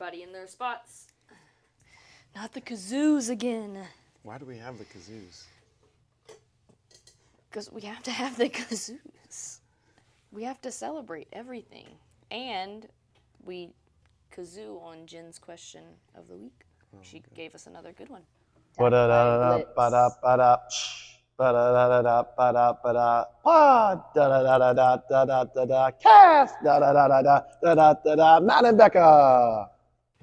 everybody in their spots. Not the kazoos again. Why do we have the kazoos? Because we have to have the kazoos. We have to celebrate everything. And we kazoo on Jen's question of the week. She gave us another good one. Matt and Becca.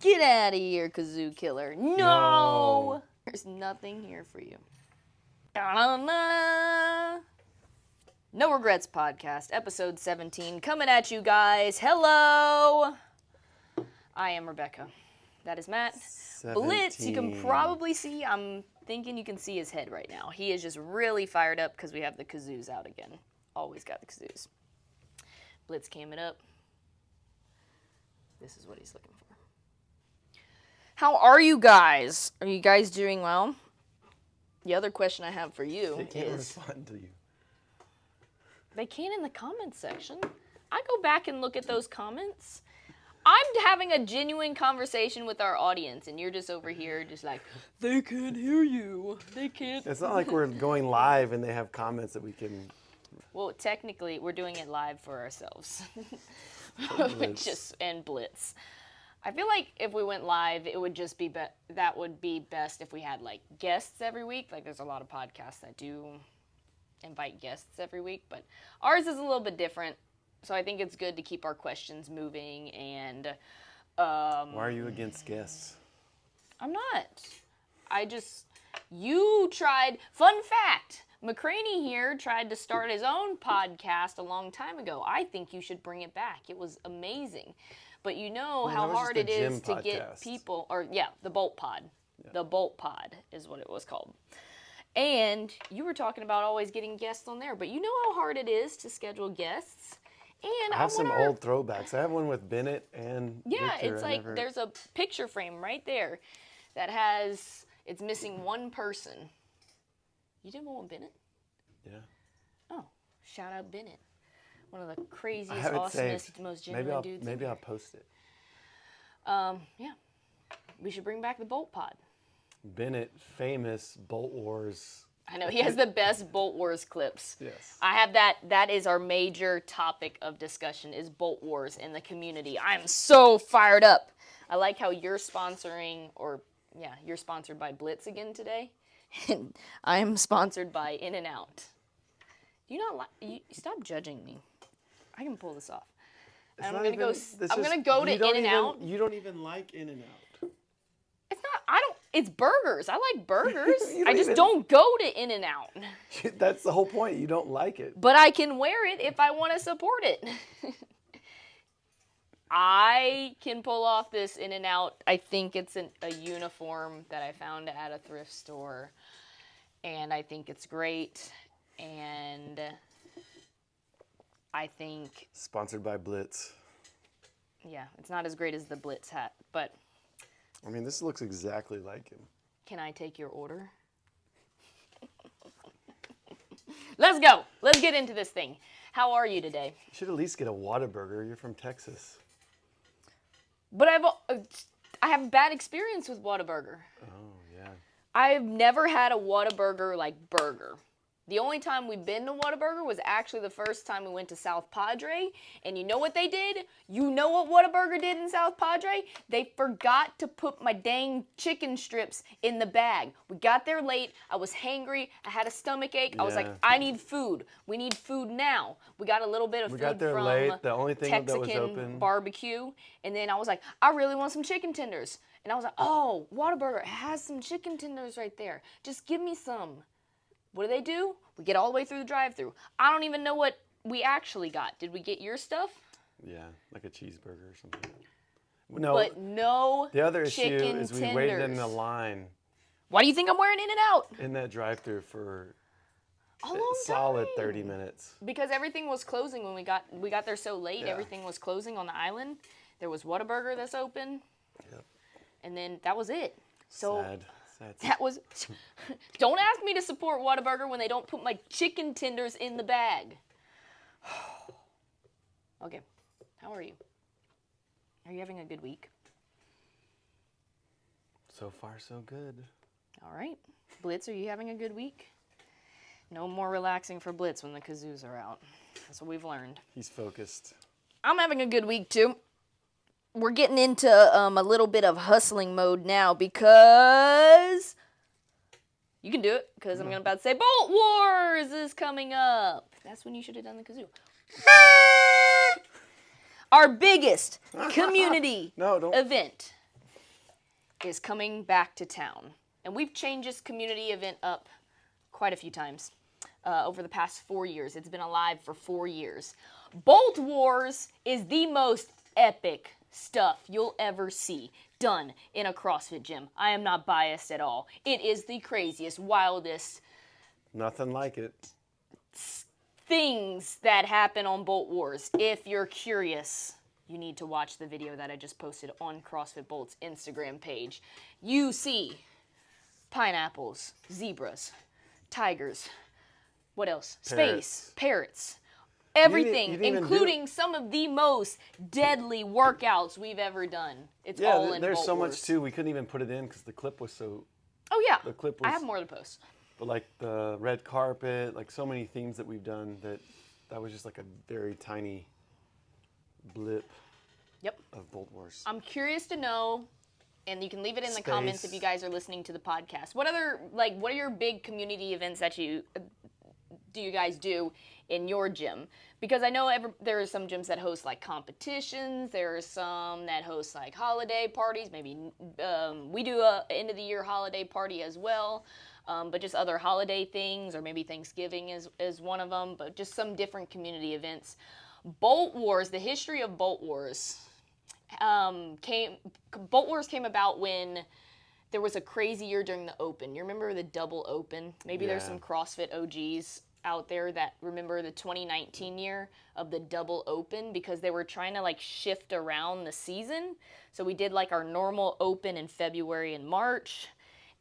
Get out of here, kazoo killer. No! There's nothing here for you. Da-da-da. No Regrets Podcast, episode 17, coming at you guys. Hello! I am Rebecca. That is Matt. 17. Blitz, you can probably see, I'm thinking you can see his head right now. He is just really fired up because we have the kazoos out again. Always got the kazoos. Blitz came it up. This is what he's looking for. How are you guys? Are you guys doing well? The other question I have for you They can't is... respond to you. They can in the comments section. I go back and look at those comments. I'm having a genuine conversation with our audience, and you're just over here just like, they can't hear you. They can't. It's not like we're going live and they have comments that we can... Well, technically, we're doing it live for ourselves. And Blitz. I feel like if we went live, it would just be, that would be best if we had like guests every week. Like there's a lot of podcasts that do invite guests every week, but ours is a little bit different. So I think it's good to keep our questions moving and... Why are you against guests? I'm not. You tried... Fun fact, McCraney here tried to start his own podcast a long time ago. I think you should bring it back. It was amazing. But you know how hard it is to get people... the Bolt Pod. Yeah. The Bolt Pod is what it was called. And you were talking about always getting guests on there. But you know how hard it is to schedule guests? And I have some old throwbacks. I have one with Bennett and yeah, Victor. it's like there's a picture frame right there that has, it's missing one person. You did one with Bennett? Yeah. Oh, shout out Bennett. One of the craziest, awesomest, most genuine dudes. Maybe I'll post it. Yeah. We should bring back the Bolt Pod. Bennett, famous Bolt Wars. I know, he has the best Bolt Wars clips. Yes. I have that. That is our major topic of discussion is Bolt Wars in the community. I'm so fired up. I like how you're sponsoring, you're sponsored by BLITZ again today. And I'm sponsored by In-N-Out. Do you not like, stop judging me. I can pull this off. I'm going to go to In-N-Out. You don't even like In-N-Out. It's burgers. I like burgers. I just don't go to In-N-Out. That's the whole point. You don't like it. But I can wear it if I want to support it. I can pull off this In-N-Out. I think it's a uniform that I found at a thrift store. And I think it's great. And I think... Sponsored by BLITZ. Yeah, it's not as great as the BLITZ hat, but... I mean, this looks exactly like him. Can I take your order? Let's go. Let's get into this thing. How are you today? You should at least get a Whataburger. You're from Texas. But I have a bad experience with Whataburger. Oh, yeah. I've never had a Whataburger like burger. The only time we've been to Whataburger was actually the first time we went to South Padre. And you know what they did? You know what Whataburger did in South Padre? They forgot to put my dang chicken strips in the bag. We got there late. I was hangry. I had a stomach ache. I was like, I need food. We need food now. We got a little bit of food got there from late. The only thing that was Texican open. barbecue. And then I was like, I really want some chicken tenders. And I was like, oh, Whataburger has some chicken tenders right there. Just give me some. What do? We get all the way through the drive-thru. I don't even know what we actually got. Did we get your stuff? Yeah, like a cheeseburger or something. No. But no The other issue chicken is we tenders. waited in the line Why do you think I'm wearing In-N-Out? in that drive-thru for A long solid time. 30 minutes. Because everything was closing when we got there so late. Yeah. Everything was closing on the island. There was Whataburger that's open. Yep. And then that was it. So Sad. that was... Don't ask me to support Whataburger when they don't put my chicken tenders in the bag. Okay. How are you? Are you having a good week? So far, so good. All right. Blitz, are you having a good week? No more relaxing for Blitz when the Kazoos are out. That's what we've learned. He's focused. I'm having a good week, too. We're getting into a little bit of hustling mode now because... You can do it, because I'm about to say Bolt Wars is coming up. That's when you should have done the kazoo. Our biggest community event is coming back to town. And we've changed this community event up quite a few times over the past 4 years. It's been alive for 4 years. Bolt Wars is the most epic stuff you'll ever see done in a CrossFit gym. I am not biased at all. It is the craziest, wildest... Nothing like it. ...things that happen on Bolt Wars. If you're curious, you need to watch the video that I just posted on CrossFit Bolt's Instagram page. You see pineapples, zebras, tigers, what else? Space, parrots. Everything, including some of the most deadly workouts we've ever done. It's all in there's Bolt so Wars. much too. We couldn't even put it in because the clip was so... Oh yeah, the clip was, I have more to post. But like the red carpet, like so many themes that we've done that was just like a very tiny blip of Bolt Wars. I'm curious to know, and you can leave it in the comments if you guys are listening to the podcast. What are your big community events that you guys do in your gym? Because I know there are some gyms that host like competitions. There are some that host like holiday parties. Maybe we do a end of the year holiday party as well. But just other holiday things, or maybe Thanksgiving is one of them. But just some different community events. Bolt Wars. The history of Bolt Wars came about when there was a crazy year during the Open. You remember the double Open? Maybe there's some CrossFit OGs out there that remember the 2019 year of the double Open, because they were trying to like shift around the season. So we did like our normal Open in February and March,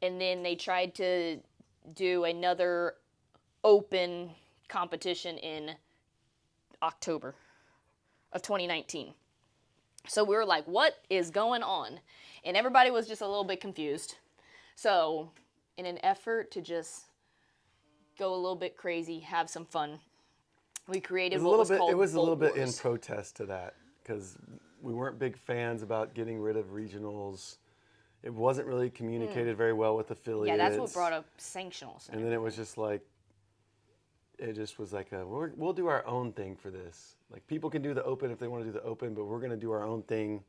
and then they tried to do another Open competition in October of 2019. So we were like, what is going on? And everybody was just a little bit confused. So in an effort to just go a little bit crazy, have some fun, we created what was called It was a little Bolt bit in Wars. protest to that, because we weren't big fans about getting rid of regionals. It wasn't really communicated very well with affiliates. Yeah, that's what brought up sanctionals. And then it was just like, it just was like, we'll do our own thing for this. Like, people can do the Open if they want to do the Open, but we're going to do our own thing,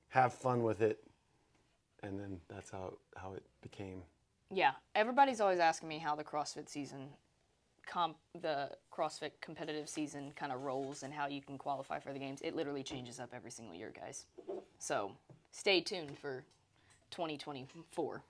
have fun with it. And then that's how it became. Yeah, everybody's always asking me how the CrossFit season, the CrossFit competitive season kind of rolls and how you can qualify for the games. It literally changes up every single year, guys. So stay tuned for 2024.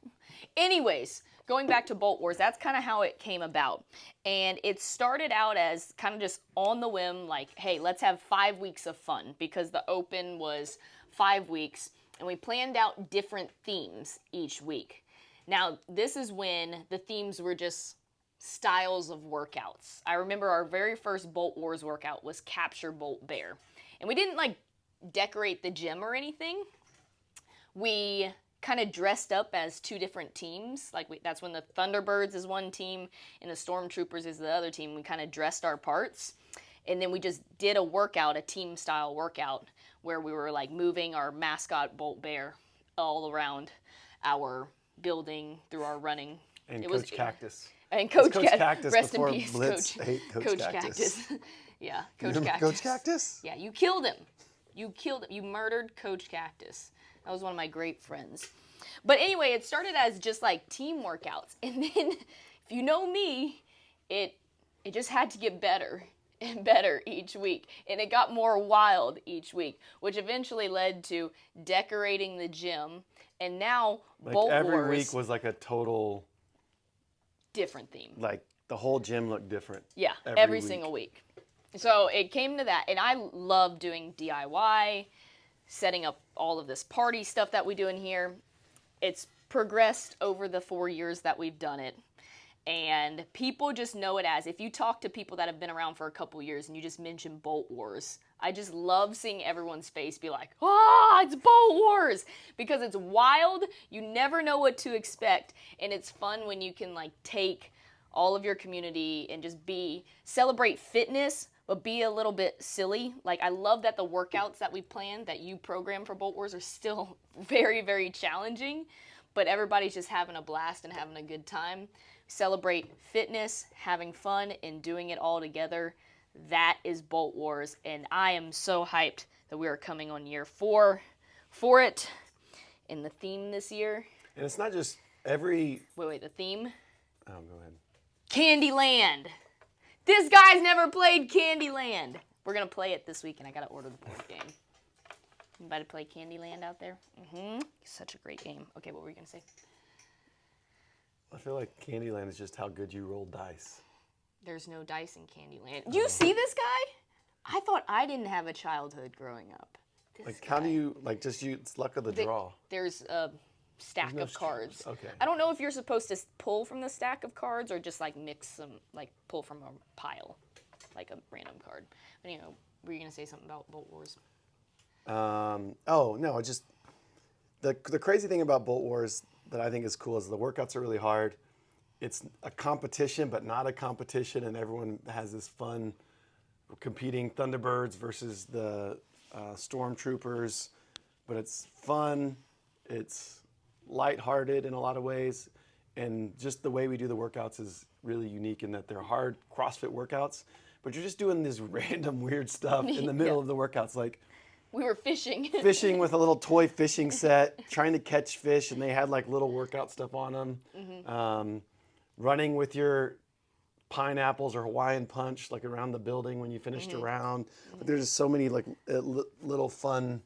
Anyways, going back to Bolt Wars, that's kind of how it came about. And it started out as kind of just on the whim, like, hey, let's have 5 weeks of fun, because the Open was 5 weeks, and we planned out different themes each week. Now, this is when the themes were just styles of workouts. I remember our very first Bolt Wars workout was Capture Bolt Bear. And we didn't like decorate the gym or anything. We kind of dressed up as two different teams. That's when the Thunderbirds is one team and the Stormtroopers is the other team. We kind of dressed our parts. And then we just did a workout, a team style workout, where we were like moving our mascot Bolt Bear all around our building through our running. And Coach Cactus. And Coach Cactus. Rest in before peace, Blitz Coach. ate Coach Cactus. Yeah, You Coach remember Cactus. Coach Cactus? Yeah, you killed him. You killed him. You murdered Coach Cactus. That was one of my great friends. But anyway, it started as just like team workouts. And then, if you know me, it just had to get better and better each week. And it got more wild each week, which eventually led to decorating the gym. And now, Like Bolt every Wars, week was like a total different theme. Like the whole gym looked different. Yeah, every every week. single week. So it came to that, and I love doing DIY, setting up all of this party stuff that we do in here. It's progressed over the 4 years that we've done it. And people just know it as, if you talk to people that have been around for a couple years and you just mention Bolt Wars, I just love seeing everyone's face be like, it's Bolt Wars, because it's wild. You never know what to expect, and it's fun when you can like take all of your community and just celebrate fitness, but be a little bit silly. Like, I love that the workouts that we plan, that you program for Bolt Wars, are still very, very challenging, but everybody's just having a blast and having a good time. Celebrate fitness, having fun, and doing it all together. That is Bolt Wars, and I am so hyped that we are coming on year 4 for it. And the theme this year... And it's not just every... Wait, the theme? Oh, go ahead. Candyland. This guy's never played Candyland. We're going to play it this week, and I got to order the board game. Anybody play Candyland out there? Such a great game. Okay, what were you going to say? I feel like Candyland is just how good you roll dice. There's no dice in Candyland. You see this guy? I thought I didn't have a childhood growing up. Like, how do you, like, it's luck of the draw. There's a stack of cards. Okay. I don't know if you're supposed to pull from the stack of cards or just, like, mix some, like, pull from a pile, like a random card. But, were you going to say something about Bolt Wars? Oh, no, the crazy thing about Bolt Wars that I think is cool is the workouts are really hard. It's a competition, but not a competition, and everyone has this fun competing Thunderbirds versus the Stormtroopers, but it's fun, it's lighthearted in a lot of ways, and just the way we do the workouts is really unique in that they're hard CrossFit workouts, but you're just doing this random weird stuff in the middle of the workouts, like we were fishing. Fishing with a little toy fishing set, trying to catch fish, and they had like little workout stuff on them. Running with your pineapples or Hawaiian punch, like around the building when you finished a round. But there's just so many like little fun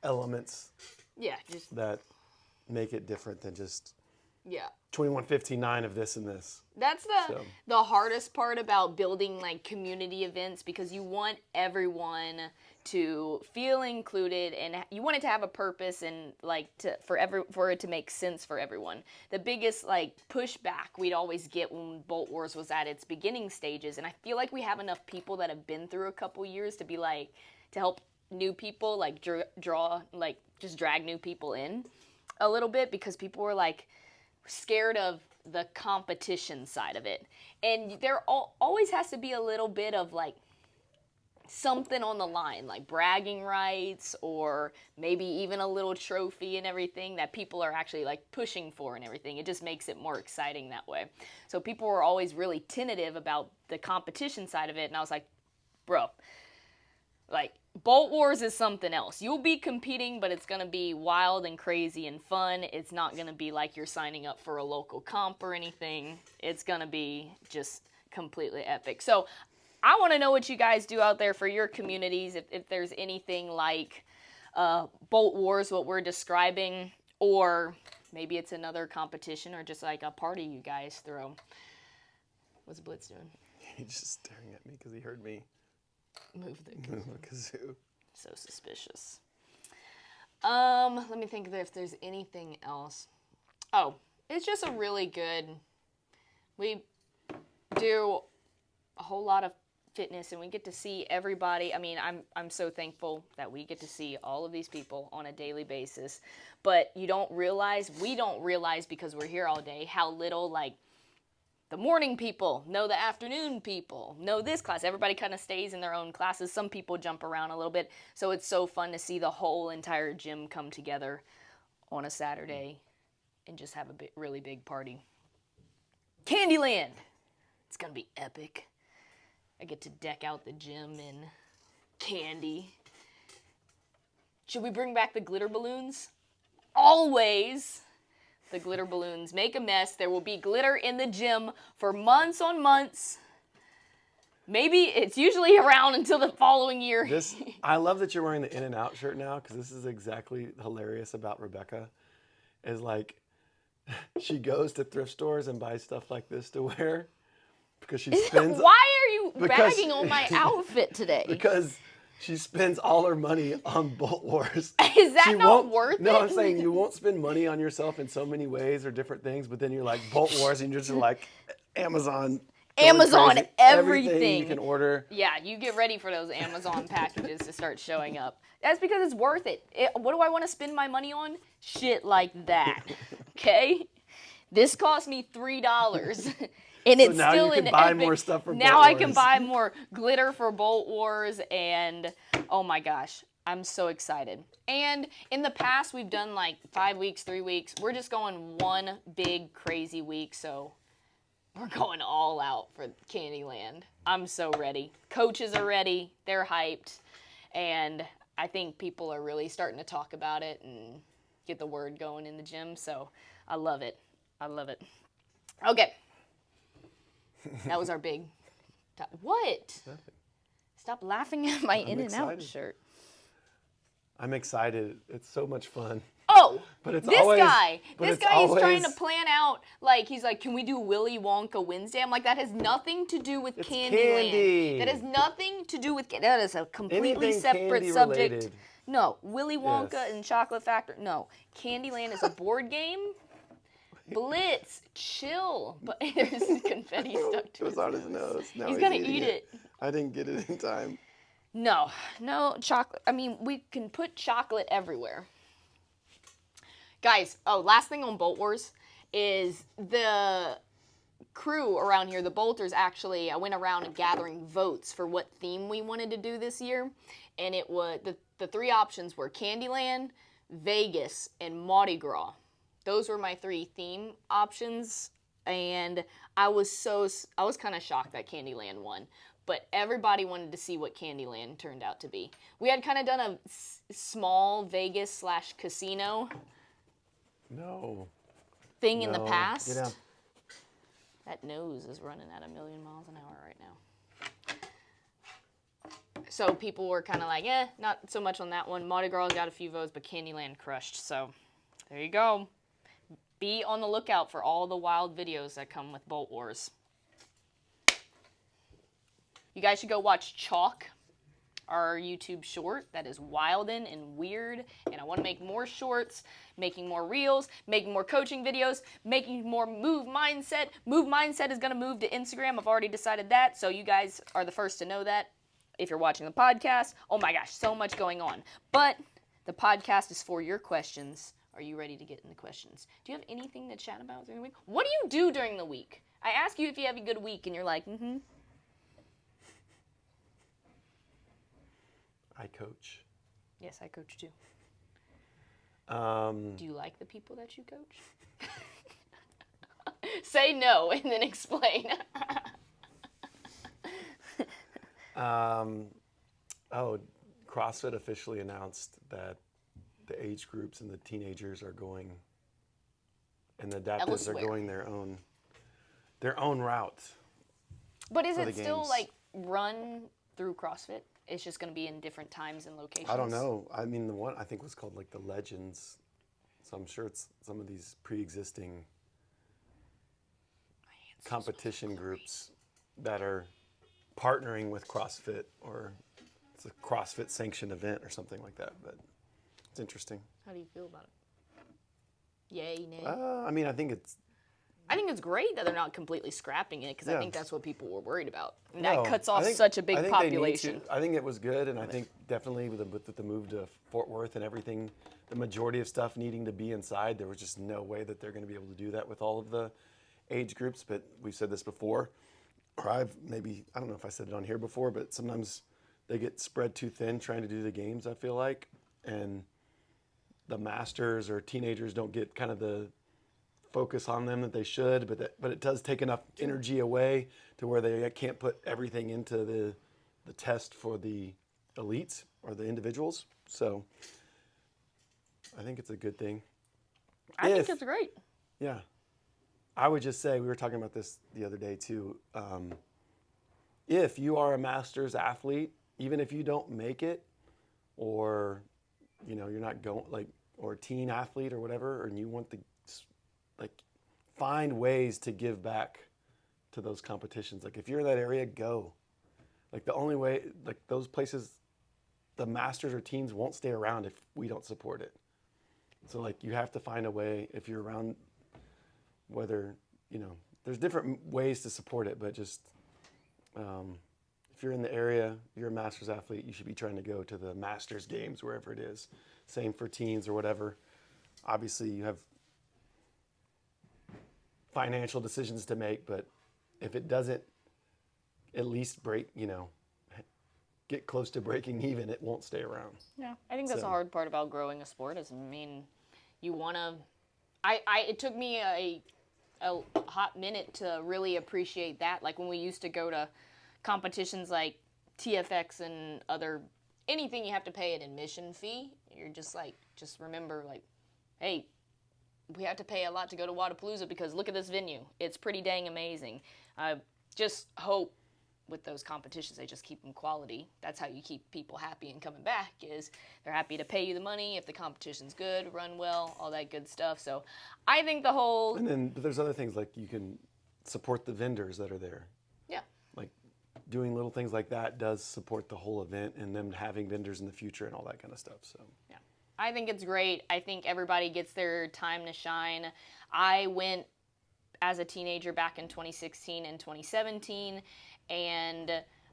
elements. Yeah, just that make it different than just 21-15-9 of this and this. That's the hardest part about building like community events, because you want everyone to feel included and you want it to have a purpose and like for it to make sense for everyone. The biggest like pushback we'd always get when Bolt Wars was at its beginning stages, and I feel like we have enough people that have been through a couple years to be like to help new people like draw like just drag new people in a little bit, because people were like scared of the competition side of it, and there always has to be a little bit of like something on the line, like bragging rights or maybe even a little trophy and everything that people are actually like pushing for and everything. It just makes it more exciting that way. So people were always really tentative about the competition side of it, and I was like, bro, like Bolt Wars is something else. You'll be competing, but it's going to be wild and crazy and fun. It's not going to be like you're signing up for a local comp or anything. It's going to be just completely epic. So I want to know what you guys do out there for your communities, if there's anything like Bolt Wars, what we're describing, or maybe it's another competition or just like a party you guys throw. What's Blitz doing? He's just staring at me because he heard me move the kazoo. So suspicious. Let me think if there's anything else. Oh, it's just a really good, we do a whole lot of fitness and we get to see everybody. I mean, I'm so thankful that we get to see all of these people on a daily basis, but we don't realize because we're here all day how little like the morning people know the afternoon people, know this class. Everybody kind of stays in their own classes. Some people jump around a little bit. So it's so fun to see the whole entire gym come together on a Saturday and just have a really big party. Candyland. It's going to be epic. I get to deck out the gym in candy. Should we bring back the glitter balloons? Always. The glitter balloons make a mess. There will be glitter in the gym for months on months. Maybe it's usually around until the following year. I love that you're wearing the In and Out shirt now, because this is exactly hilarious about Rebecca. Is like, she goes to thrift stores and buys stuff like this to wear because she spends. Why are you bagging on my outfit today? Because She spends all her money on Bolt Wars. Is that She not won't- worth No, it? I'm saying you won't spend money on yourself in so many ways or different things, but then you're like Bolt Wars and you're just like Amazon. going Amazon, crazy. everything. You can order. Yeah, you get ready for those Amazon packages to start showing up. That's because it's worth it. What do I want to spend my money on? Shit like that. Okay? This cost me $3. And So it's now still you can in buy Epic. more stuff for Now Bolt I can Wars. buy more glitter for Bolt Wars, and oh my gosh, I'm so excited. And in the past, we've done like 5 weeks, 3 weeks. We're just going one big crazy week, so we're going all out for Candyland. I'm so ready. Coaches are ready. They're hyped. And I think people are really starting to talk about it and get the word going in the gym. So I love it. I love it. Okay. That was our big... What? Nothing. Stop laughing at my In and Out excited. shirt. I'm excited. It's so much fun. Oh, But it's this always- guy. but This it's guy is trying to always- plan out, like, he's like, can we do Willy Wonka Wednesday? I'm like, that has nothing to do with It's Candyland. candy. That has nothing to do with, that is a completely Anything separate candy subject. related. No, Willy Wonka Yes. and Chocolate Factory. No, Candyland is a board game. BLITZ, chill. But there's confetti stuck It to was his on his nose. nose. Now He's gonna eating eat it. I didn't get it in time. No, chocolate. I mean, we can put chocolate everywhere. Guys, last thing on Bolt Wars is the crew around here, the Bolters actually, I went around and gathering votes for what theme we wanted to do this year. And it was, the 3 options were Candyland, Vegas, and Mardi Gras. Those were my 3 theme options. And I was kind of shocked that Candyland won. But everybody wanted to see what Candyland turned out to be. We had kind of done a small Vegas / casino No. thing in the No. past. Get out. That nose is running at 1,000,000 miles an hour right now. So people were kind of like, not so much on that one. Mardi Gras got a few votes, but Candyland crushed. So there you go. Be on the lookout for all the wild videos that come with Bolt Wars. You guys should go watch Chalk, our YouTube short that is wildin' and weird, and I want to make more shorts, making more reels, making more coaching videos, making more Move Mindset. Move Mindset is going to move to Instagram. I've already decided that, so you guys are the first to know that if you're watching the podcast. Oh my gosh, so much going on. But the podcast is for your questions. Are you ready to get in the questions? Do you have anything to chat about during the week? What do you do during the week? I ask you if you have a good week, and you're like, mm-hmm. I coach. Yes, I coach too. Um, Do you like the people that you coach? Say no and then explain. CrossFit officially announced that the age groups and the teenagers are going, and the adaptives are Elsewhere. going their own route. But is For it the still games. like run through CrossFit? It's just going to be in different times and locations? I don't know. I mean, the one I think was called like the Legends, so I'm sure it's some of these pre-existing competition groups that are partnering with CrossFit, or it's a CrossFit sanctioned event or something like that. But it's interesting. How do you feel about it? Yay, nay? I mean, I think it's I think it's great that they're not completely scrapping it because I Yeah. think that's what people were worried about. And no, that cuts I off think- such a big I think they need population. to- I think it was good, and I think definitely with the move to Fort Worth and everything, the majority of stuff needing to be inside, there was just no way that they're going to be able to do that with all of the age groups. But we've said this before, or I don't know if I said it on here before, but sometimes they get spread too thin trying to do the games, I feel like, and the masters or teenagers don't get kind of the focus on them that they should, but it does take enough energy away to where they can't put everything into the test for the elites or the individuals. So I think it's a good thing. I think If- it's great. Yeah. I would just say, we were talking about this the other day too. If you are a master's athlete, even if you don't make it, or you're not going or a teen athlete or whatever, and you want to find ways to give back to those competitions. Like if you're in that area, go. Like the only way, like those places the masters or teams won't stay around if we don't support it. So like you have to find a way if you're around, whether, there's different ways to support it, but just if you're in the area, you're a masters athlete, you should be trying to go to the masters games, wherever it is. Same for teens or whatever. Obviously you have financial decisions to make, but if it doesn't at least break, get close to breaking even, it won't stay around. Yeah, I think that's the hard part about growing a sport is, you want to, it took me a hot minute to really appreciate that. Like when we used to go to competitions like TFX and anything you have to pay an admission fee, you're just remember hey, we have to pay a lot to go to Wadapalooza because look at this venue. It's pretty dang amazing. I just hope with those competitions, they just keep them quality. That's how you keep people happy and coming back is they're happy to pay you the money if the competition's good, run well, all that good stuff. So I think but there's other things like you can support the vendors that are there. Yeah. Like doing little things like that does support the whole event and them having vendors in the future and all that kind of stuff. So yeah, I think it's great. I think everybody gets their time to shine. I went as a teenager back in 2016 and 2017, and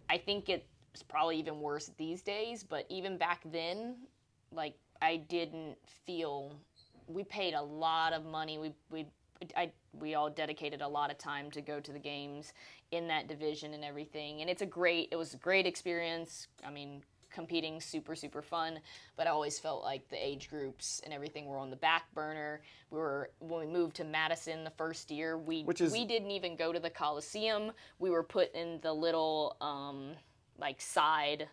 I think it's probably even worse these days, but even back then, I didn't feel, we paid a lot of money. We all dedicated a lot of time to go to the games in that division and everything, and it was a great experience. Competing super, super fun, but I always felt like the age groups and everything were on the back burner. When we moved to Madison the first year, we didn't even go to the Coliseum. We were put in the little side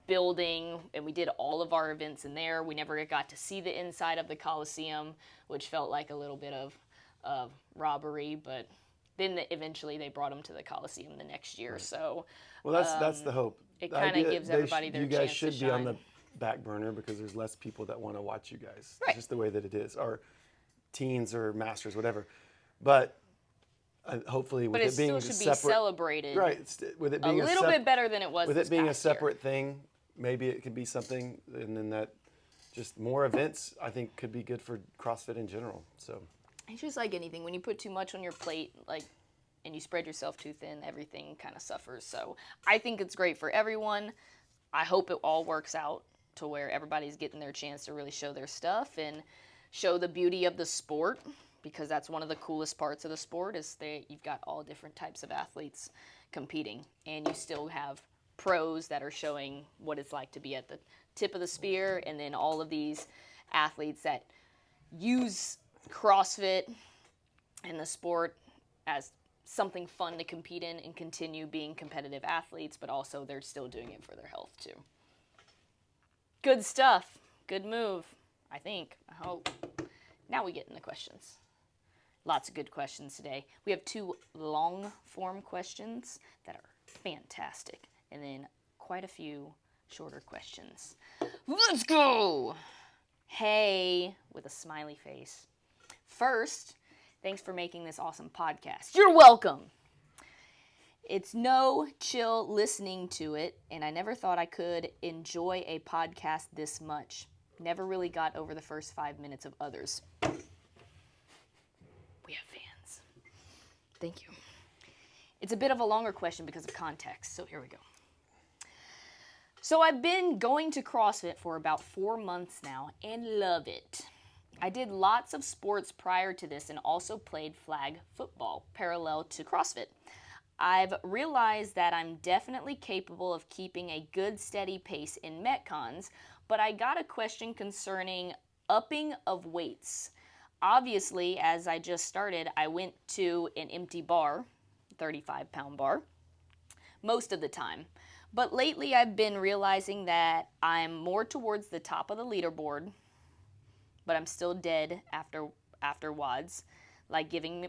building, and we did all of our events in there. We never got to see the inside of the Coliseum, which felt like a little bit of robbery, but then eventually they brought them to the Coliseum the next year. Right. So well, that's the hope. It kind of gives everybody their chance to shine. You guys should be on the back burner because there's less people that want to watch you guys. Right. It's just the way that it is, or teens or masters, whatever. But hopefully, with it being still should be celebrated. Right. With it being a little bit better than it was. With this it being a past year. separate thing, maybe it could be something, and then that just more events I think could be good for CrossFit in general. So it's just like anything. When you put too much on your plate, and you spread yourself too thin, everything kind of suffers. So I think it's great for everyone. I hope it all works out to where everybody's getting their chance to really show their stuff and show the beauty of the sport, because that's one of the coolest parts of the sport is that you've got all different types of athletes competing, and you still have pros that are showing what it's like to be at the tip of the spear, and then all of these athletes that use CrossFit and the sport as something fun to compete in and continue being competitive athletes, but also they're still doing it for their health too. Good stuff. Good move, I think. I hope. Now we get into questions. Lots of good questions today. We have 2 long form questions that are fantastic, and then quite a few shorter questions. Let's go! Hey, with a smiley face. First, thanks for making this awesome podcast. You're welcome. It's no chill listening to it, and I never thought I could enjoy a podcast this much. Never really got over the first 5 minutes of others. We have fans. Thank you. It's a bit of a longer question because of context, so here we go. So I've been going to CrossFit for about 4 months now and love it. I did lots of sports prior to this and also played flag football parallel to CrossFit. I've realized that I'm definitely capable of keeping a good steady pace in Metcons, but I got a question concerning upping of weights. Obviously, as I just started, I went to an empty bar, 35-pound bar, most of the time. But lately I've been realizing that I'm more towards the top of the leaderboard, but I'm still dead after WODs, like giving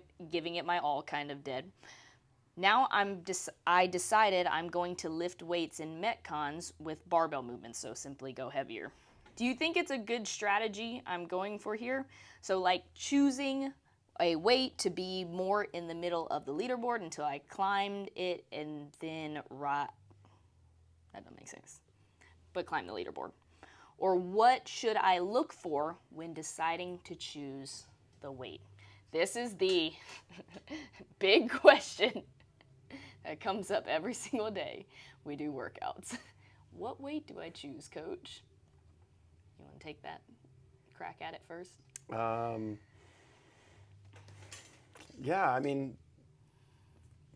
it my all, kind of dead. Now I decided I'm going to lift weights in Metcons with barbell movements, so simply go heavier. Do you think it's a good strategy I'm going for here? So like choosing a weight to be more in the middle of the leaderboard until I climbed it and then that doesn't make sense. but climb the leaderboard? Or what should I look for when deciding to choose the weight? This is the big question that comes up every single day we do workouts. What weight do I choose, Coach? You want to take that crack at it first? Yeah, I mean,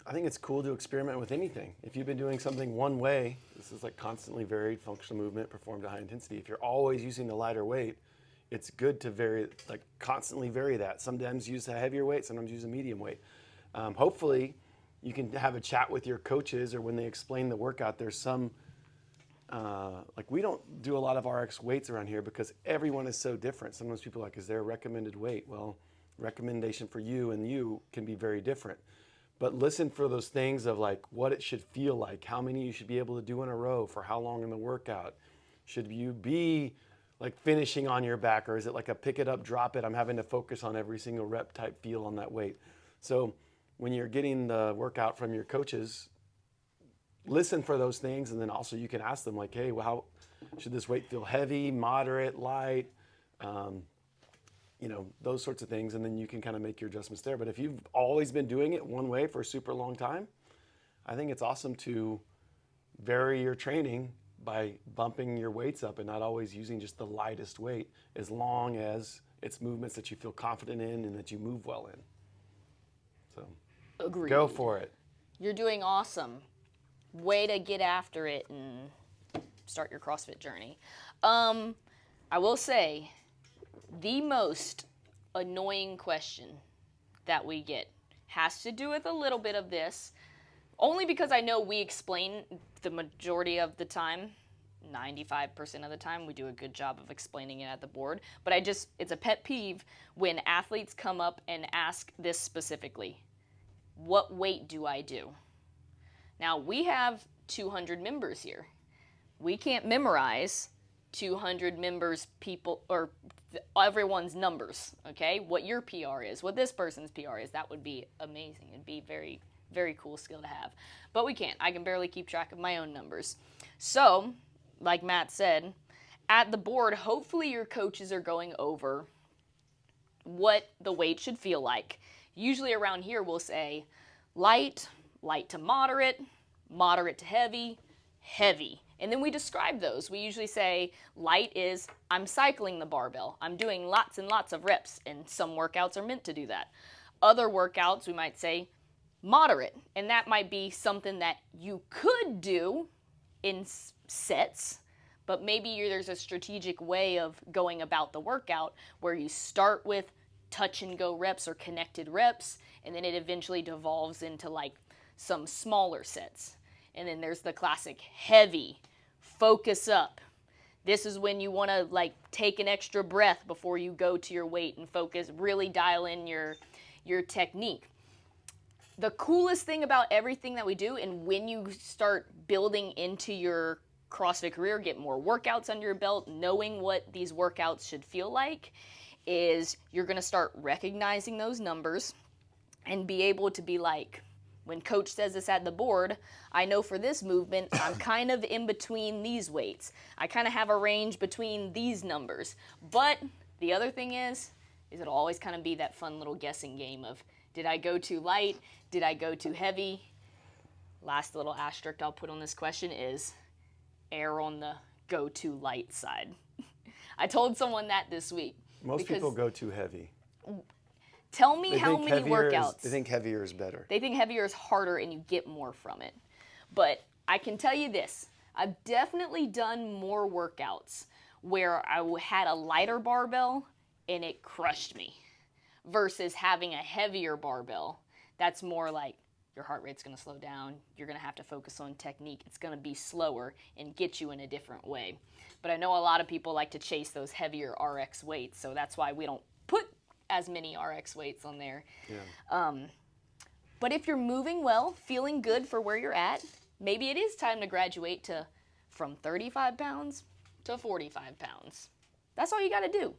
I think it's cool to experiment with anything. If you've been doing something one way, this is like constantly varied functional movement performed at high intensity. If you're always using the lighter weight, it's good to constantly vary that. Sometimes use a heavier weight, sometimes use a medium weight. Hopefully, you can have a chat with your coaches, or when they explain the workout, there's some, like we don't do a lot of RX weights around here because everyone is so different. Sometimes people are like, is there a recommended weight? Well, recommendation for you and you can be very different. But listen for those things of like what it should feel like, how many you should be able to do in a row, for how long in the workout. Should you be like finishing on your back, or is it like a pick it up, drop it? I'm having to focus on every single rep type feel on that weight. So when you're getting the workout from your coaches, listen for those things, and then also you can ask them like, hey, well, how should this weight feel? Heavy, moderate, light? Those sorts of things, and then you can kind of make your adjustments there. But if you've always been doing it one way for a super long time, I think it's awesome to vary your training by bumping your weights up and not always using just the lightest weight, as long as it's movements that you feel confident in and that you move well in. So Agreed. Go for it. You're doing awesome. Way to get after it and start your CrossFit journey. I will say, the most annoying question that we get has to do with a little bit of this, only because I know we explain the majority of the time, 95% of the time, we do a good job of explaining it at the board. But it's a pet peeve when athletes come up and ask this specifically: what weight do I do? Now, we have 200 members here. We can't memorize 200 members, people, or everyone's numbers, okay? What your PR is, what this person's PR is. That would be amazing. It'd be very, very cool skill to have. But we can't. I can barely keep track of my own numbers. So, like Matt said, at the board, hopefully your coaches are going over what the weight should feel like. Usually around here we'll say light, light to moderate, moderate to heavy, heavy. And then we describe those. We usually say light is I'm cycling the barbell. I'm doing lots and lots of reps, and some workouts are meant to do that. Other workouts we might say moderate, and that might be something that you could do in sets, but maybe there's a strategic way of going about the workout where you start with touch and go reps or connected reps, and then it eventually devolves into like some smaller sets. And then there's the classic heavy, focus up. This is when you want to like take an extra breath before you go to your weight and focus, really dial in your technique. The coolest thing about everything that we do, and when you start building into your CrossFit career, get more workouts under your belt, knowing what these workouts should feel like, is you're going to start recognizing those numbers and be able to be like, when coach says this at the board, I know for this movement, I'm kind of in between these weights. I kind of have a range between these numbers. But the other thing is it'll always kind of be that fun little guessing game of, did I go too light? Did I go too heavy? Last little asterisk I'll put on this question is err on the go too light side. I told someone that this week. Most people go too heavy. Tell me how many workouts. They think heavier is better. They think heavier is harder and you get more from it. But I can tell you this. I've definitely done more workouts where I had a lighter barbell and it crushed me versus having a heavier barbell. That's more like your heart rate's going to slow down. You're going to have to focus on technique. It's going to be slower and get you in a different way. But I know a lot of people like to chase those heavier RX weights, so that's why we don't put as many RX weights on there. Yeah. But if you're moving well, feeling good for where you're at, maybe it is time to graduate from 35 pounds to 45 pounds. That's all you got to do.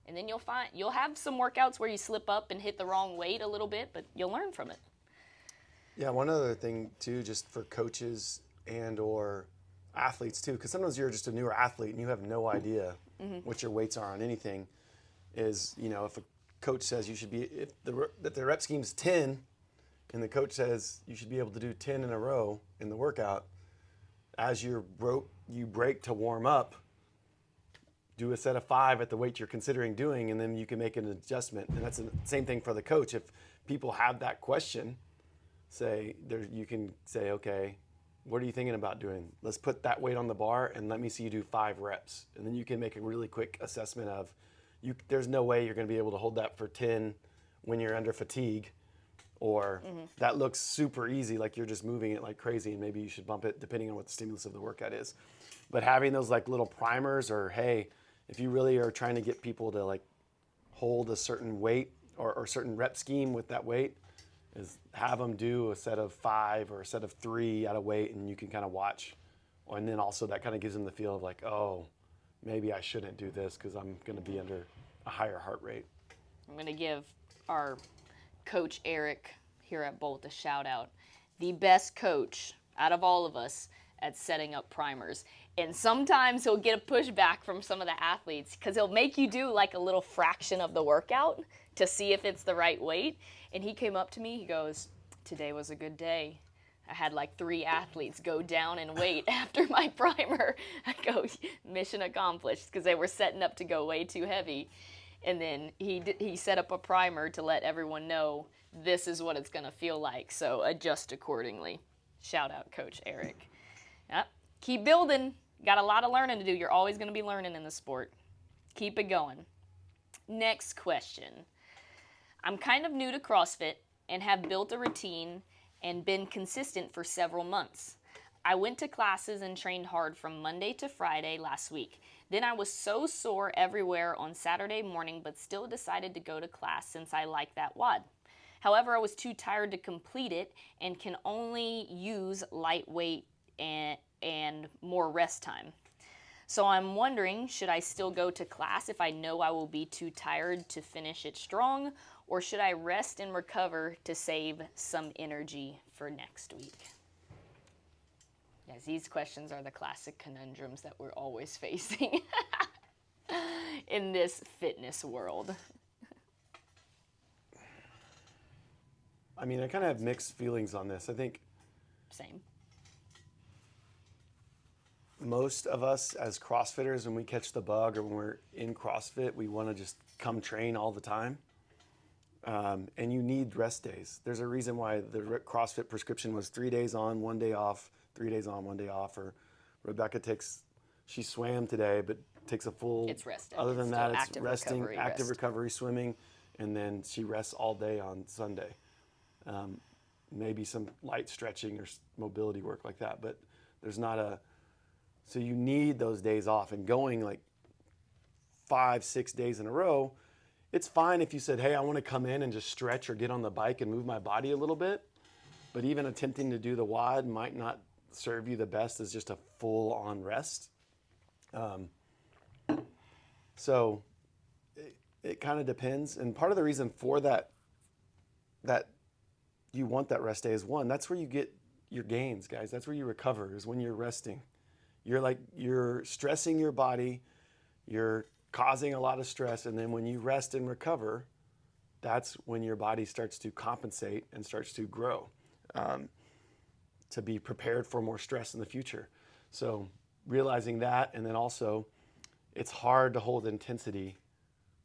And then you'll have some workouts where you slip up and hit the wrong weight a little bit, but you'll learn from it. Yeah, one other thing too, just for coaches and or athletes too, because sometimes you're just a newer athlete and you have no idea what your weights are on anything, is, you know, if a coach says you should be, if the rep scheme's 10 and the coach says you should be able to do 10 in a row in the workout, as you break to warm up, do a set of 5 at the weight you're considering doing, and then you can make an adjustment. And that's the same thing for the coach. If people have that question, you can say, okay, what are you thinking about doing? Let's put that weight on the bar and let me see you do 5 reps. And then you can make a really quick assessment of, there's no way you're going to be able to hold that for 10 when you're under fatigue, or that looks super easy, like you're just moving it like crazy, and maybe you should bump it depending on what the stimulus of the workout is. But having those like little primers, or hey, if you really are trying to get people to like hold a certain weight or certain rep scheme with that weight, is have them do a set of 5 or a set of 3 at a weight, and you can kind of watch. And then also that kind of gives them the feel of like, oh, maybe I shouldn't do this because I'm going to be under a higher heart rate. I'm going to give our coach Eric here at Bolt a shout out. The best coach out of all of us at setting up primers. And sometimes he'll get a pushback from some of the athletes because he'll make you do like a little fraction of the workout to see if it's the right weight. And he came up to me, he goes, today was a good day. I had like 3 athletes go down in weight after my primer. I go, mission accomplished, because they were setting up to go way too heavy. And then he set up a primer to let everyone know this is what it's going to feel like. So adjust accordingly. Shout out, Coach Eric. Yep. Keep building. Got a lot of learning to do. You're always going to be learning in the sport. Keep it going. Next question. I'm kind of new to CrossFit and have built a routine and been consistent for several months. I went to classes and trained hard from Monday to Friday last week. Then I was so sore everywhere on Saturday morning, but still decided to go to class since I like that WOD. However, I was too tired to complete it and can only use lightweight and more rest time. So I'm wondering, should I still go to class if I know I will be too tired to finish it strong, or should I rest and recover to save some energy for next week? Yes, these questions are the classic conundrums that we're always facing in this fitness world. I mean, I kind of have mixed feelings on this. I think Same. most of us as CrossFitters, when we catch the bug or when we're in CrossFit, we want to just come train all the time. And you need rest days. There's a reason why the CrossFit prescription was 3 days on, 1 day off, 3 days on, 1 day off. Or Rebecca she swam today, but takes a full. It's resting. Other than It's that, still it's active resting, recovery, active rest. recovery swimming, and then she rests all day on Sunday. Maybe some light stretching or mobility work like that, but there's not a. So you need those days off, and going like 5-6 days in a row. It's fine if you said, hey, I want to come in and just stretch or get on the bike and move my body a little bit. But even attempting to do the WOD might not serve you the best as just a full-on rest. So it kind of depends. And part of the reason for that you want that rest day is, one, that's where you get your gains, guys. That's where you recover, is when you're resting. You're stressing your body. You're causing a lot of stress, and then when you rest and recover, that's when your body starts to compensate and starts to grow, to be prepared for more stress in the future. So realizing that, and then also it's hard to hold intensity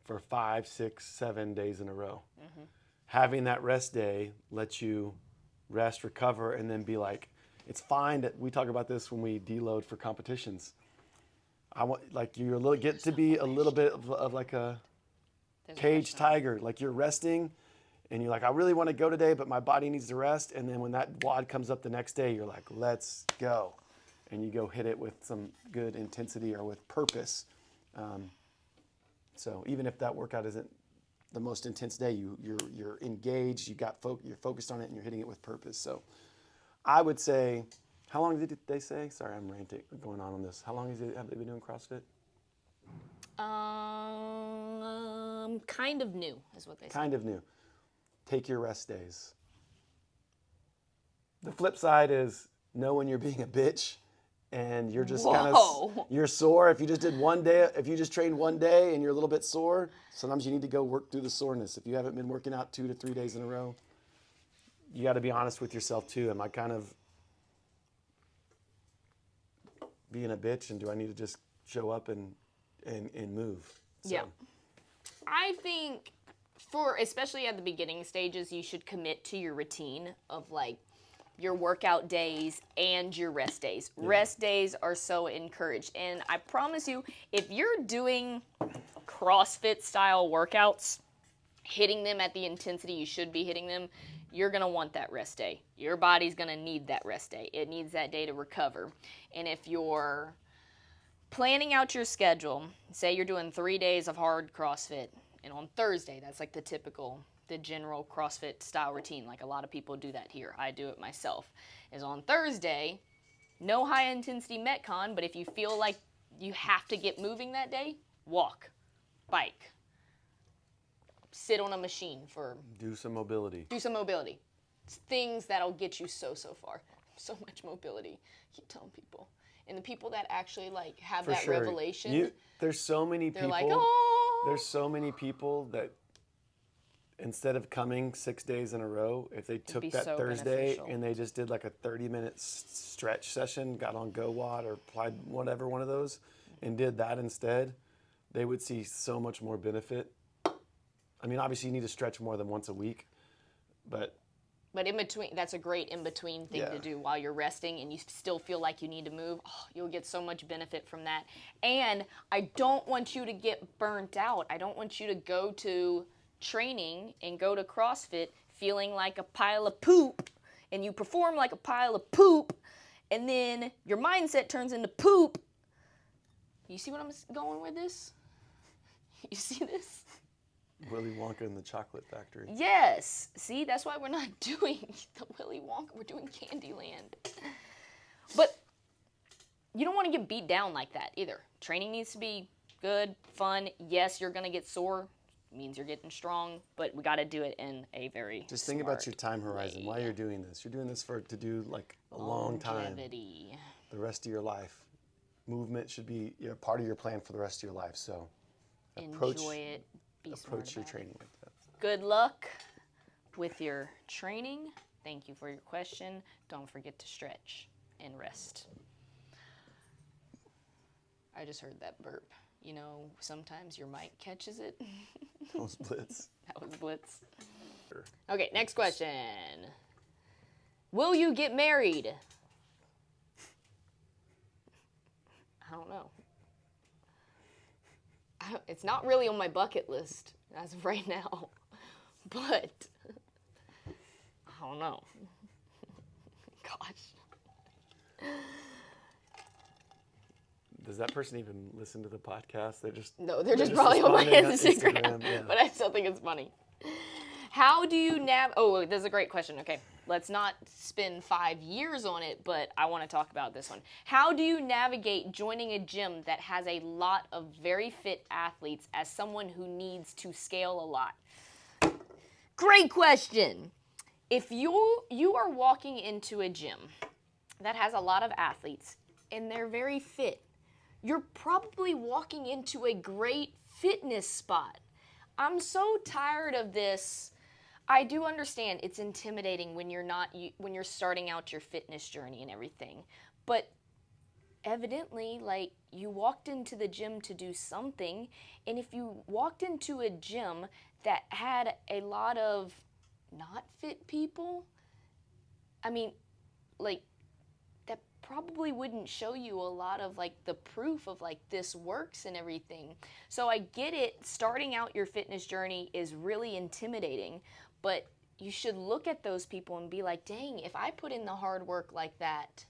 for 5, 6, 7 days in a row. Mm-hmm. Having that rest day lets you rest, recover, and then be like, it's fine that we talk about this when we deload for competitions. I want, like, you get to be a little bit of like a caged tiger. Like, you're resting and you're like, I really want to go today, but my body needs to rest. And then when that WOD comes up the next day, you're like, let's go. And you go hit it with some good intensity or with purpose. So even if that workout isn't the most intense day, you're engaged, you're focused on it, and you're hitting it with purpose. So I would say, how long did they say? Sorry, I'm ranting, going on this. How long have they been doing CrossFit? Kind of new is what they say. Kind of new. Take your rest days. The flip side is know when you're being a bitch and you're just Whoa. you're sore. If you just did one day, if you just trained one day and you're a little bit sore, sometimes you need to go work through the soreness. If you haven't been working out 2 to 3 days in a row, you got to be honest with yourself too. Am I kind of being a bitch, and do I need to just show up and move? So. Yeah. I think especially at the beginning stages, you should commit to your routine of like your workout days and your rest days. Yeah. Rest days are so encouraged. And I promise you, if you're doing CrossFit style workouts, hitting them at the intensity you should be hitting them, you're going to want that rest day. Your body's going to need that rest day. It needs that day to recover. And if you're planning out your schedule, say you're doing 3 days of hard CrossFit, and on Thursday, that's like the general CrossFit style routine. Like a lot of people do that here. I do it myself. Is on Thursday, no high intensity Metcon, but if you feel like you have to get moving that day, walk, bike, sit on a machine for... Do some mobility. It's things that'll get you so far. So much mobility. I keep telling people. And the people that actually like have For that sure. revelation, there's so many they're people. like, oh. There's so many people that instead of coming 6 days in a row, if they took that so Thursday beneficial. and they just did like a 30-minute stretch session, got on GoWatt or applied whatever one of those, and did that instead, they would see so much more benefit. I mean, obviously you need to stretch more than once a week, but in between, that's a great in-between thing to do while you're resting and you still feel like you need to move. Oh, you'll get so much benefit from that. And I don't want you to get burnt out. I don't want you to go to training and go to CrossFit feeling like a pile of poop, and you perform like a pile of poop, and then your mindset turns into poop. You see what I'm going with this? You see this? Willy Wonka in the Chocolate Factory. Yes. See, that's why we're not doing the Willy Wonka. We're doing Candyland. But you don't want to get beat down like that either. Training needs to be good, fun. Yes, you're going to get sore. It means you're getting strong, but we got to do it in a very Just think about your time horizon. Why you're doing this. You're doing this to do like a long time. Longevity. The rest of your life. Movement should be part of your plan for the rest of your life. So enjoy it. Approach your training like that. Good luck with your training. Thank you for your question. Don't forget to stretch and rest. I just heard that burp. You know, sometimes your mic catches it. That was BLITZ. That was BLITZ. Okay, next question. Will you get married? I don't know. It's not really on my bucket list as of right now, but I don't know. Gosh. Does that person even listen to the podcast? They're just probably on my Instagram. Instagram. But I still think it's funny. How do you Oh, this is a great question. Okay, let's not spend 5 years on it, but I want to talk about this one. How do you navigate joining a gym that has a lot of very fit athletes as someone who needs to scale a lot? Great question. If you are walking into a gym that has a lot of athletes and they're very fit, you're probably walking into a great fitness spot. I'm so tired of this. I do understand it's intimidating when when you're starting out your fitness journey and everything, but evidently, like, you walked into the gym to do something, and if you walked into a gym that had a lot of not fit people, I mean, like, that probably wouldn't show you a lot of like the proof of like this works and everything. So I get it, starting out your fitness journey is really intimidating, but you should look at those people and be like, dang, if I put in the hard work like that,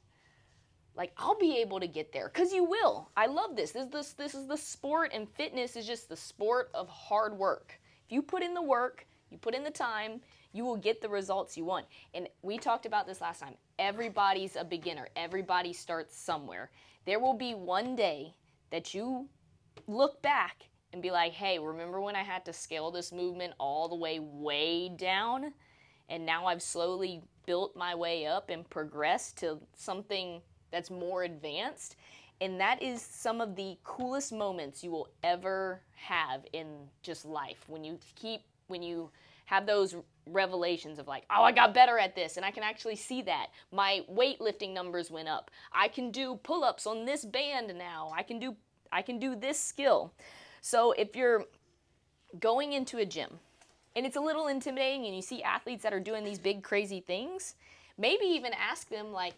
like, I'll be able to get there. Because you will. I love this. This is the sport, and fitness is just the sport of hard work. If you put in the work, you put in the time, you will get the results you want. And we talked about this last time. Everybody's a beginner. Everybody starts somewhere. There will be one day that you look back and be like, hey, remember when I had to scale this movement all the way down? And now I've slowly built my way up and progressed to something that's more advanced. And that is some of the coolest moments you will ever have in just life. When you have those revelations of like, oh, I got better at this, and I can actually see that. My weightlifting numbers went up. I can do pull-ups on this band now. I can do this skill. So if you're going into a gym and it's a little intimidating and you see athletes that are doing these big crazy things, maybe even ask them like,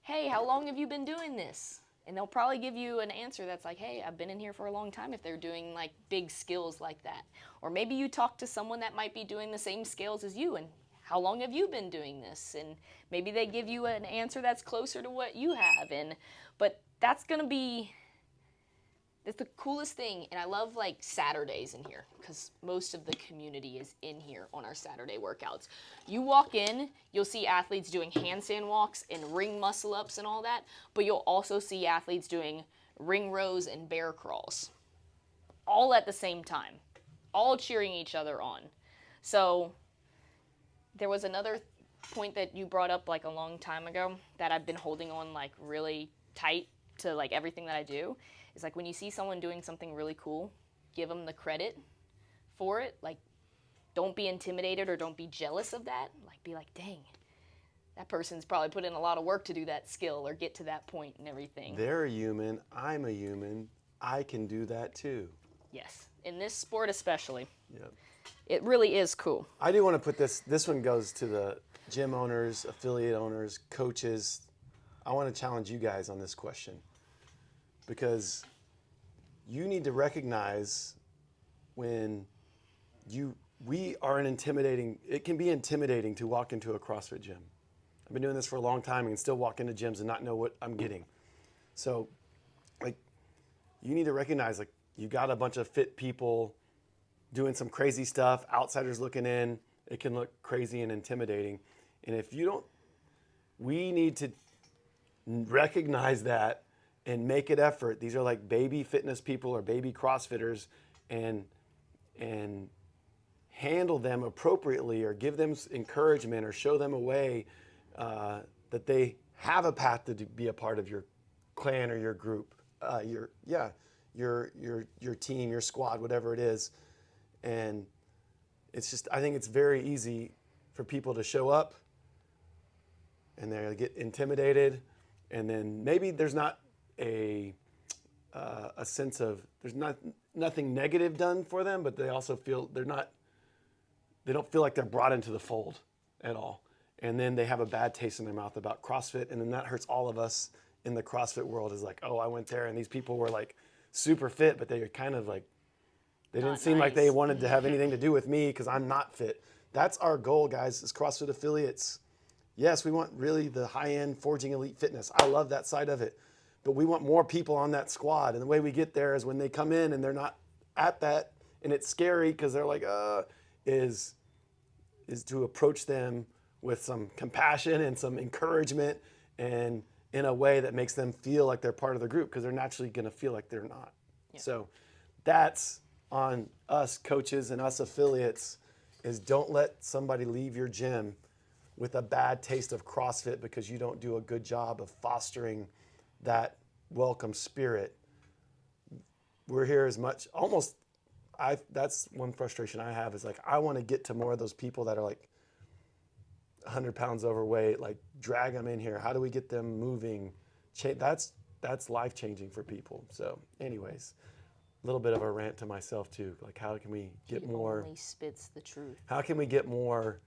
hey, how long have you been doing this? And they'll probably give you an answer that's like, hey, I've been in here for a long time if they're doing like big skills like that. Or maybe you talk to someone that might be doing the same skills as you, and how long have you been doing this? And maybe they give you an answer that's closer to what you have. But that's the coolest thing. And I love like Saturdays in here because most of the community is in here on our Saturday workouts. You walk in, you'll see athletes doing handstand walks and ring muscle ups and all that, but you'll also see athletes doing ring rows and bear crawls all at the same time, all cheering each other on. So there was another point that you brought up like a long time ago that I've been holding on like really tight to like everything that I do. It's like when you see someone doing something really cool, give them the credit for it. Like, don't be intimidated or don't be jealous of that. Like, be like, dang, that person's probably put in a lot of work to do that skill or get to that point and everything. They're a human. I'm a human. I can do that too. Yes, in this sport especially. Yep. It really is cool. I do want to put this one goes to the gym owners, affiliate owners, coaches. I want to challenge you guys on this question. Because you need to recognize when we are it can be intimidating to walk into a CrossFit gym. I've been doing this for a long time and can still walk into gyms and not know what I'm getting. So like you need to recognize like you got a bunch of fit people doing some crazy stuff, outsiders looking in, it can look crazy and intimidating. And if you don't, we need to recognize that and make it effort. These are like baby fitness people or baby CrossFitters, and handle them appropriately or give them encouragement or show them a way that they have a path to be a part of your clan or your group, your team, your squad, whatever it is. And it's just, I think it's very easy for people to show up and they get intimidated, and then maybe there's not a sense of there's nothing negative done for them, but they also feel they don't feel like they're brought into the fold at all, and then they have a bad taste in their mouth about CrossFit, and then that hurts all of us in the CrossFit world. Is like, oh, I went there and these people were like super fit, but they were kind of like they didn't seem like they wanted to have anything to do with me because I'm not fit. That's our goal, guys, as CrossFit affiliates. Yes, we want really the high-end forging elite fitness. I love that side of it. But we want more people on that squad. And the way we get there is when they come in and they're not at that, and it's scary because they're like, is to approach them with some compassion and some encouragement and in a way that makes them feel like they're part of the group, because they're naturally going to feel like they're not. Yeah. So that's on us coaches and us affiliates, is don't let somebody leave your gym with a bad taste of CrossFit because you don't do a good job of fostering that welcome spirit. We're here as much, that's one frustration I have, is like, I want to get to more of those people that are like 100 pounds overweight, like drag them in here. How do we get them moving? That's life-changing for people. So anyways, a little bit of a rant to myself too. Like, how can we get more? He only spits the truth. How can we get more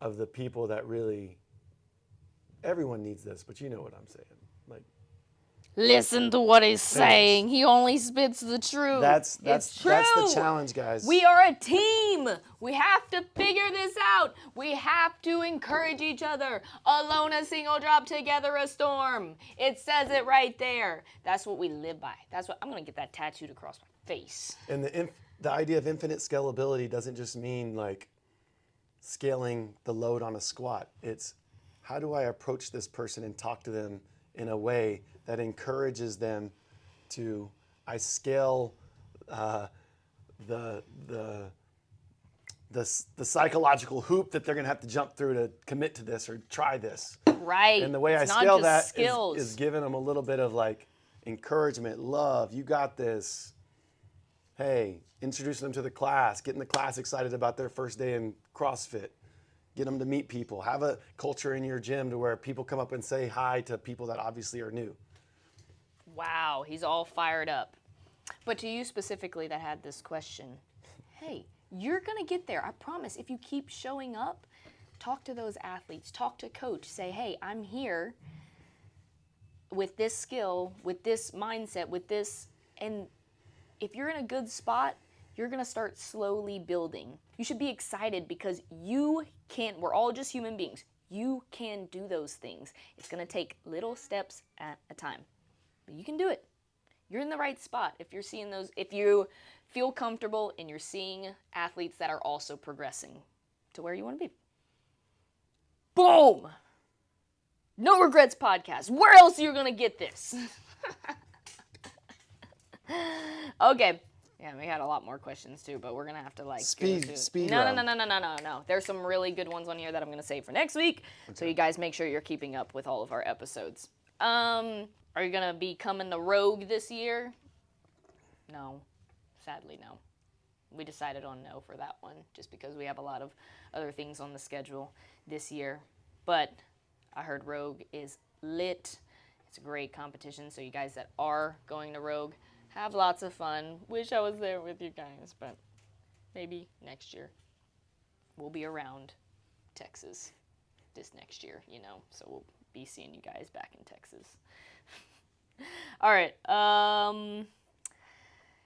of the people that really, everyone needs this, but you know what I'm saying. Like, listen to what he's saying. He only spits the truth. That's true. That's the challenge, guys. We are a team. We have to figure this out. We have to encourage each other. Alone a single drop, together a storm. It says it right there. That's what we live by. That's what I'm gonna get that tattooed across my face. And the idea of infinite scalability doesn't just mean like scaling the load on a squat. It's how do I approach this person and talk to them in a way that encourages them to, I scale the the psychological hoop that they're going to have to jump through to commit to this or try this. Right. And the way It's I not scale just that skills. is giving them a little bit of like encouragement, love, you got this. Hey, introducing them to the class, getting the class excited about their first day in CrossFit, get them to meet people, have a culture in your gym to where people come up and say hi to people that obviously are new. Wow, he's all fired up. But to you specifically that had this question, hey, you're going to get there. I promise. If you keep showing up, talk to those athletes, talk to coach, say, hey, I'm here with this skill, with this mindset, with this, and if you're in a good spot, you're going to start slowly building. You should be excited because we're all just human beings. You can do those things. It's going to take little steps at a time, but you can do it. You're in the right spot if you're seeing those, if you feel comfortable and you're seeing athletes that are also progressing to where you want to be. Boom! No Regrets Podcast. Where else are you going to get this? Okay. Yeah, we had a lot more questions too, but we're going to have to speed No. round. There's some really good ones on here that I'm going to save for next week. Okay. So you guys make sure you're keeping up with all of our episodes. Are you going to be coming the Rogue this year? No. Sadly, no. We decided on no for that one just because we have a lot of other things on the schedule this year. But I heard Rogue is lit. It's a great competition, so you guys that are going to Rogue, have lots of fun. Wish I was there with you guys, but maybe next year. We'll be around Texas this next year, so we'll be seeing you guys back in Texas. All right,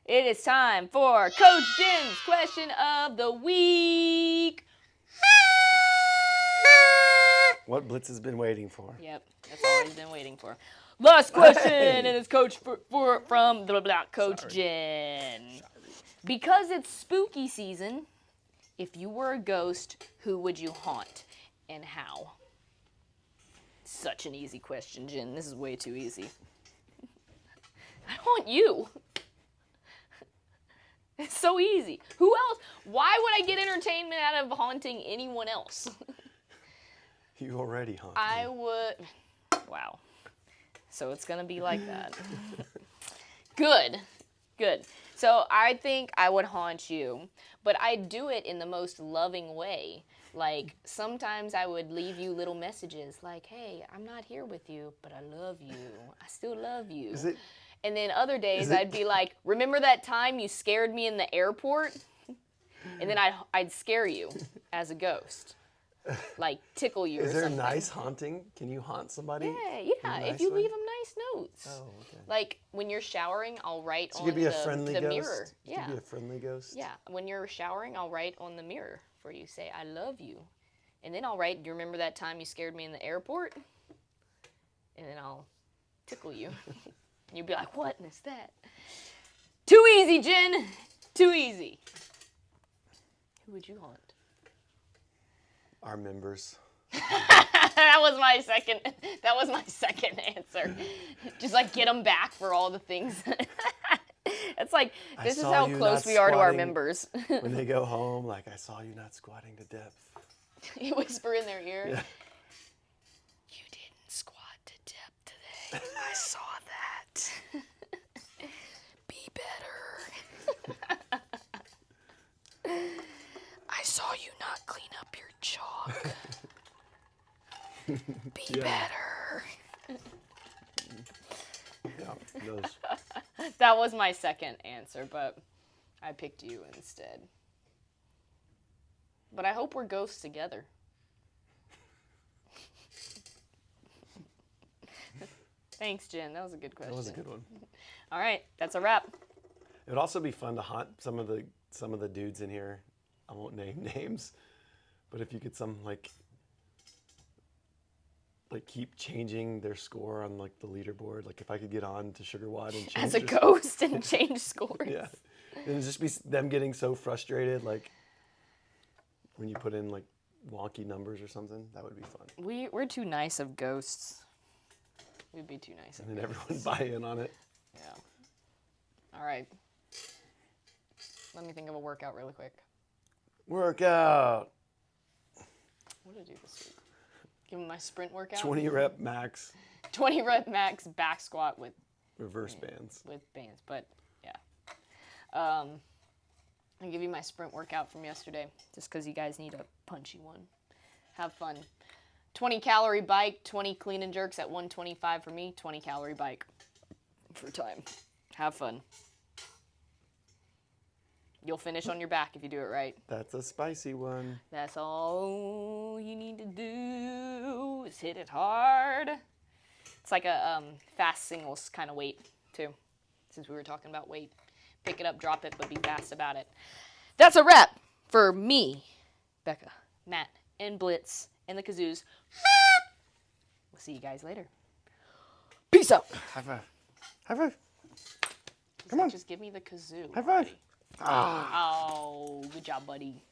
it is time for Coach Jim's question of the week. What Blitz has been waiting for. Yep, that's all he's been waiting for. Last question, and it's Coach from the Black Coach Jen. Because it's spooky season, if you were a ghost, who would you haunt and how? Such an easy question, Jen. This is way too easy. I haunt you. It's so easy. Who else? Why would I get entertainment out of haunting anyone else? You already haunt I me. would. Wow. So it's going to be like that. Good. So I think I would haunt you, but I'd do it in the most loving way. Like, sometimes I would leave you little messages like, hey, I'm not here with you, but I love you. I still love you. And then other days I'd be like, remember that time you scared me in the airport? And then I'd scare you as a ghost. Like, tickle you or something. Is there nice haunting? Can you haunt somebody? Yeah. If you leave them nice notes. Oh, okay. Like, when you're showering, I'll write on you could be a friendly the ghost? mirror. You could be a friendly ghost? Yeah. When you're showering, I'll write on the mirror for you. Say, I love you. And then I'll write, do you remember that time you scared me in the airport? And then I'll tickle you. And you'll be like, what is that? Too easy, Jen. Too easy. Who would you haunt? Our members. That was my second answer. Just like get them back for all the things. It's like, this is how close we are to our members. When they go home, like, I saw you not squatting to depth. You whisper in their ear. Yeah. You didn't squat to depth today. I saw that. Be better. I saw you not clean up your chalk. Be better. Yeah, those. That was my second answer, but I picked you instead. But I hope we're ghosts together. Thanks, Jen. That was a good question. That was a good one. All right, that's a wrap. It would also be fun to haunt some of the dudes in here. I won't name names, but if you could like keep changing their score on like the leaderboard, like if I could get on to Sugar Wad and change as a ghost and change scores. Yeah, and it'd just be them getting so frustrated, like when you put in like wonky numbers or something. That would be fun. We're too nice of ghosts. We'd be too nice. And then everyone buy in on it. Yeah. All right. Let me think of a workout really quick. Workout. What did I do this week? Give me my sprint workout. 20 rep max. 20 rep max back squat with Reverse bands. With bands, but yeah. I'll give you my sprint workout from yesterday, just because you guys need a punchy one. Have fun. 20 calorie bike, 20 clean and jerks at 125 for me, 20 calorie bike for time. Have fun. You'll finish on your back if you do it right. That's a spicy one. That's all you need to do is hit it hard. It's like a fast singles kind of weight, too, since we were talking about weight. Pick it up, drop it, but be fast about it. That's a wrap for me, Becca, Matt, and Blitz, and the Kazoos. We'll see you guys later. Peace out. High five. High five. Come on. Just give me the kazoo. High five. Oh, good job, buddy.